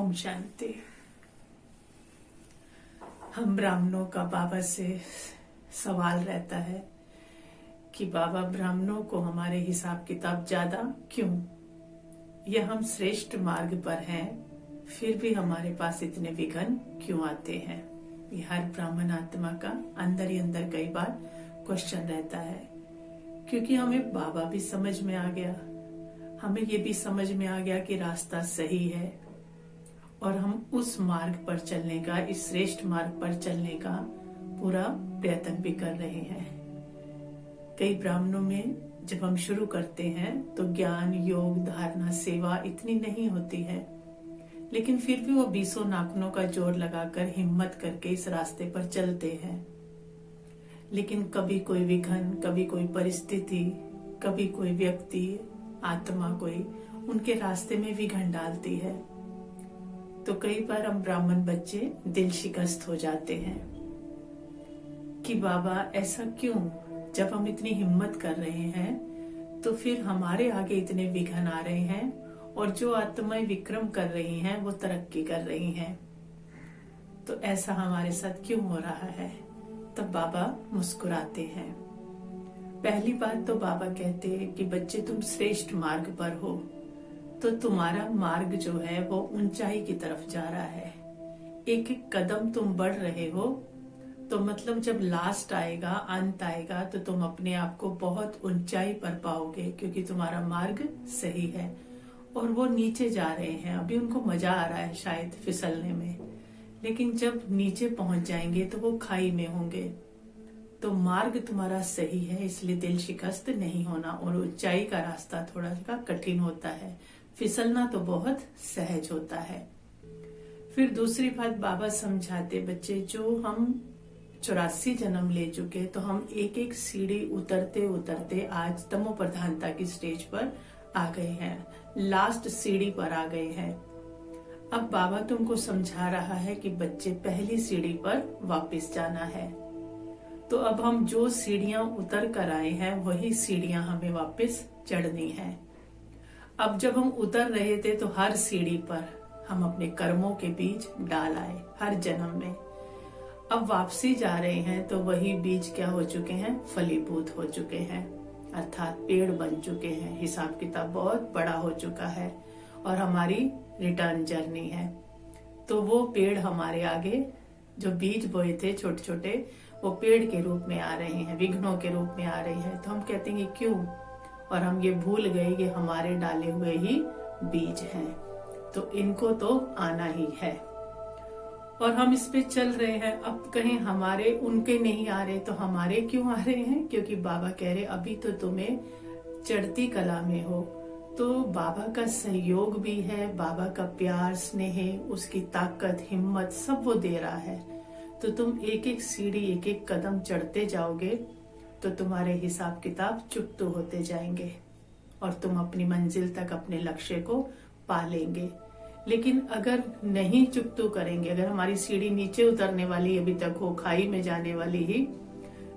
ओम शांति। हम ब्राह्मणों का बाबा से सवाल रहता है कि बाबा, ब्राह्मणों को हमारे हिसाब किताब ज्यादा क्यों? यह हम श्रेष्ठ मार्ग पर हैं, फिर भी हमारे पास इतने विघ्न क्यों आते हैं? ये हर ब्राह्मण आत्मा का अंदर ही अंदर कई बार क्वेश्चन रहता है, क्योंकि हमें बाबा भी समझ में आ गया, हमें ये भी समझ में आ गया कि रास्ता सही है और हम उस मार्ग पर चलने का, इस श्रेष्ठ मार्ग पर चलने का पूरा प्रयत्न भी कर रहे हैं। कई ब्राह्मणों में जब हम शुरू करते हैं तो ज्ञान, योग, धारणा, सेवा इतनी नहीं होती है, लेकिन फिर भी वो 20 नाखूनों का जोर लगाकर हिम्मत करके इस रास्ते पर चलते हैं। लेकिन कभी कोई विघ्न, कभी कोई परिस्थिति, कभी कोई व्यक्ति, आत्मा कोई उनके रास्ते में विघ्न डालती है, तो कई बार हम ब्राह्मण बच्चे दिल शिकस्त हो जाते हैं कि बाबा ऐसा क्यों? जब हम इतनी हिम्मत कर रहे हैं तो फिर हमारे आगे इतने विघ्न आ रहे हैं, और जो आत्माएं विक्रम कर रही हैं वो तरक्की कर रही हैं, तो ऐसा हमारे साथ क्यों हो रहा है? तब बाबा मुस्कुराते हैं। पहली बात तो बाबा कहते हैं कि बच्चे, तुम श्रेष्ठ मार्ग पर हो, तो तुम्हारा मार्ग जो है वो ऊंचाई की तरफ जा रहा है। एक एक कदम तुम बढ़ रहे हो, तो मतलब जब लास्ट आएगा, अंत आएगा, तो तुम अपने आप को बहुत ऊंचाई पर पाओगे, क्योंकि तुम्हारा मार्ग सही है। और वो नीचे जा रहे हैं, अभी उनको मजा आ रहा है शायद फिसलने में, लेकिन जब नीचे पहुंच जाएंगे तो वो खाई में होंगे। तो मार्ग तुम्हारा सही है, इसलिए दिल शिकस्त नहीं होना। और ऊंचाई का रास्ता थोड़ा सा कठिन होता है, फिसलना तो बहुत सहज होता है। फिर दूसरी बात बाबा समझाते, बच्चे, जो हम 84 जन्म ले चुके, तो हम एक एक सीढ़ी उतरते उतरते आज तमो प्रधानता की स्टेज पर आ गए हैं, लास्ट सीढ़ी पर आ गए हैं। अब बाबा तुमको समझा रहा है कि बच्चे, पहली सीढ़ी पर वापस जाना है। तो अब हम जो सीढ़ियां उतर कर आए हैं वही सीढ़ियां हमें वापस चढ़नी है। अब जब हम उतर रहे थे तो हर सीढ़ी पर हम अपने कर्मों के बीज डाल आए हर जन्म में। अब वापसी जा रहे हैं तो वही बीज क्या हो चुके हैं? फलीभूत हो चुके हैं, अर्थात पेड़ बन चुके हैं। हिसाब किताब बहुत बड़ा हो चुका है और हमारी रिटर्न जर्नी है। तो वो पेड़ हमारे आगे जो बीज बोए थे छोटे छोटे, वो पेड़ के रूप में आ रहे हैं, विघ्नों के रूप में आ रहे हैं। तो हम कहते हैं क्यों? और हम ये भूल गए ये हमारे डाले हुए ही बीज हैं, तो इनको तो आना ही है। और हम इस पे चल रहे हैं। अब कहीं हमारे उनके नहीं आ रहे, तो हमारे क्यों आ रहे हैं? क्योंकि बाबा कह रहे अभी तो तुम्हें चढ़ती कला में हो, तो बाबा का सहयोग भी है, बाबा का प्यार, स्नेह, उसकी ताकत, हिम्मत सब वो दे रहा है। तो तुम एक एक सीढ़ी, एक एक कदम चढ़ते जाओगे तो तुम्हारे हिसाब किताब चुकते होते जाएंगे और तुम अपनी मंजिल तक, अपने लक्ष्य को पा लेंगे। लेकिन अगर नहीं चुकतू करेंगे, अगर हमारी सीढ़ी नीचे उतरने वाली अभी तक हो, खाई में जाने वाली ही,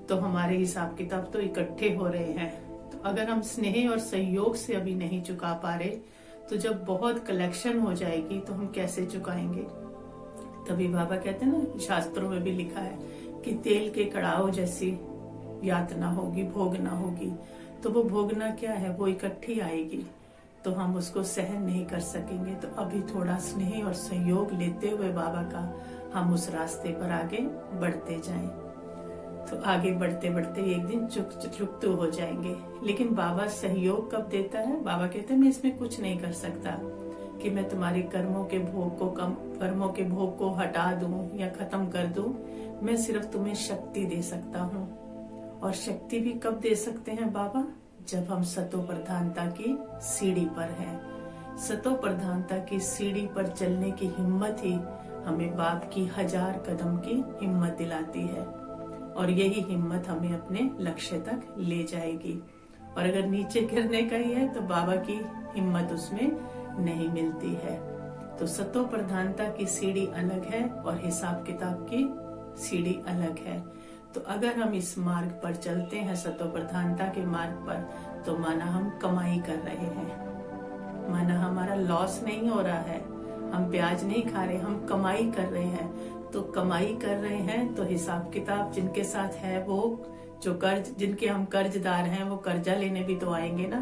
तो हमारे हिसाब किताब तो इकट्ठे हो रहे हैं। तो अगर हम स्नेह और सहयोग से अभी नहीं चुका पा रहे, तो जब बहुत कलेक्शन हो जाएगी तो हम कैसे चुकाएंगे? तभी बाबा कहते हैं ना, शास्त्रों में भी लिखा है कि तेल के कड़ाव जैसी यातना होगी, भोगना होगी। तो वो भोगना क्या है? वो इकट्ठी आएगी, तो हम उसको सहन नहीं कर सकेंगे। तो अभी थोड़ा स्नेह और सहयोग लेते हुए बाबा का हम उस रास्ते पर आगे बढ़ते जाएं। तो आगे बढ़ते बढ़ते एक दिन चुकतू हो जाएंगे। लेकिन बाबा सहयोग कब देता है? बाबा कहते हैं मैं इसमें कुछ नहीं कर सकता कि मैं तुम्हारे कर्मों के भोग को हटा दूं या खत्म कर दूं। मैं सिर्फ तुम्हें शक्ति दे सकता हूँ। और शक्ति भी कब दे सकते हैं बाबा? जब हम सतो प्रधानता की सीढ़ी पर हैं। सतो प्रधानता की सीढ़ी पर चलने की हिम्मत ही हमें बाप की 1000 कदम की हिम्मत दिलाती है, और यही हिम्मत हमें अपने लक्ष्य तक ले जाएगी। और अगर नीचे गिरने का ही है तो बाबा की हिम्मत उसमें नहीं मिलती है। तो सतो प्रधानता की सीढ़ी अलग है और हिसाब किताब की सीढ़ी अलग है। तो अगर हम इस मार्ग पर चलते हैं, सतो प्रधानता के मार्ग पर, तो माना हम कमाई कर रहे हैं, माना हमारा लॉस नहीं हो रहा है, हम प्याज नहीं खा रहे, हम कमाई कर रहे हैं। तो कमाई कर रहे हैं तो हिसाब किताब जिनके साथ है, वो जो कर्ज, जिनके हम कर्जदार हैं, वो कर्जा लेने भी तो आएंगे ना।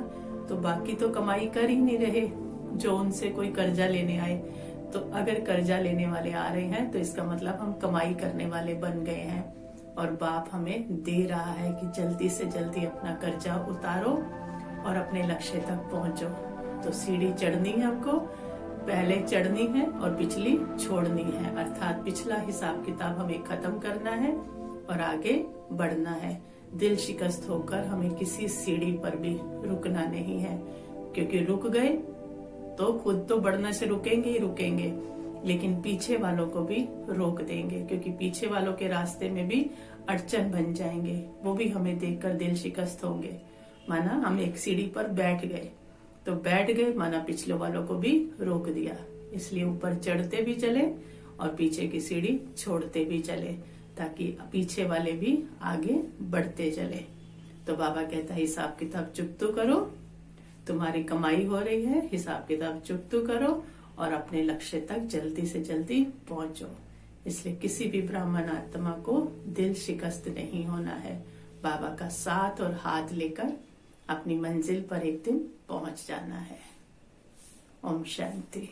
तो बाकी तो कमाई कर ही नहीं रहे जो उनसे कोई कर्जा लेने आए। तो अगर कर्जा लेने वाले आ रहे हैं तो इसका मतलब हम कमाई करने वाले बन गए हैं, और बाप हमें दे रहा है कि जल्दी से जल्दी अपना कर्जा उतारो और अपने लक्ष्य तक पहुंचो। तो सीढ़ी चढ़नी है हमको, पहले चढ़नी है और पिछली छोड़नी है, अर्थात पिछला हिसाब किताब हमें खत्म करना है और आगे बढ़ना है। दिल शिकस्त होकर हमें किसी सीढ़ी पर भी रुकना नहीं है, क्योंकि रुक गए तो खुद तो बढ़ना से रुकेंगे ही रुकेंगे, लेकिन पीछे वालों को भी रोक देंगे, क्योंकि पीछे वालों के रास्ते में भी अड़चन बन जाएंगे। वो भी हमें देखकर दिल शिकस्त होंगे। माना हम एक सीढ़ी पर बैठ गए तो बैठ गए, माना पिछले वालों को भी रोक दिया। इसलिए ऊपर चढ़ते भी चले और पीछे की सीढ़ी छोड़ते भी चले, ताकि पीछे वाले भी आगे बढ़ते चले। तो बाबा कहता है हिसाब किताब चुकतू करो, तुम्हारी कमाई हो रही है, हिसाब किताब चुकतू करो और अपने लक्ष्य तक जल्दी से जल्दी पहुंचो। इसलिए किसी भी ब्राह्मण आत्मा को दिल शिकस्त नहीं होना है। बाबा का साथ और हाथ लेकर अपनी मंजिल पर एक दिन पहुंच जाना है। ओम शांति।